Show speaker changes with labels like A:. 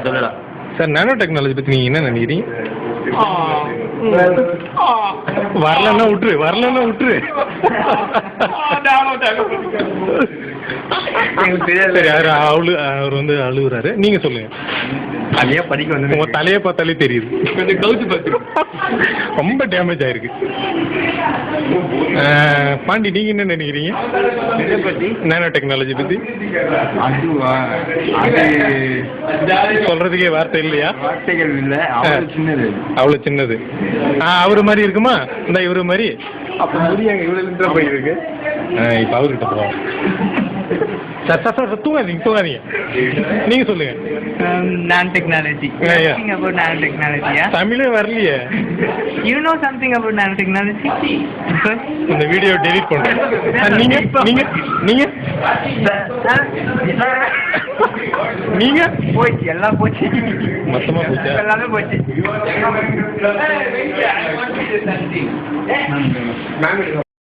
A: சொல்லலாம்
B: sir nano technology பற்றி நீங்கள் என்ன நினைக்கிறீங்க? வரலன்னா விட்டுரு. சரி, அவர் வந்து அழுகுறாரு. நீங்கள் சொல்லுங்க.
A: தலையா படிக்க வந்து
B: உங்க தலையை பார்த்தாலே தெரியுது. கொஞ்சம் கவுச்சு பார்த்து ரொம்ப டேமேஜ் ஆயிருக்கு. பாண்டி, நீங்க என்ன நினைக்கிறீங்க நானோ டெக்னாலஜி பத்தி? சொல்றதுக்கே வார்த்தை இல்லையா?
A: வார்த்தைகள் இல்ல,
B: அவ்வளவு சின்னது. அவரு மாதிரி இருக்குமா? இந்த இவரு மாதிரி
A: அப்ப முடியாங்க, இவ்வளவு போயிருக்கு.
B: இப்ப அவர்கிட்ட போவோம். சார் தூங்காதீங்க. நீங்க சொல்லுங்க.
C: Nano technology. Something about nanotechnology, yeah?
B: தமிழே வரலையே.
C: You know something about nanotechnology?
B: இந்த வீடியோ டெலீட் பண்றேன். நீங்க
C: போச்சு, எல்லாம் போச்சு,
B: மொத்தமா போச்சா?
C: எல்லாமே போச்சு.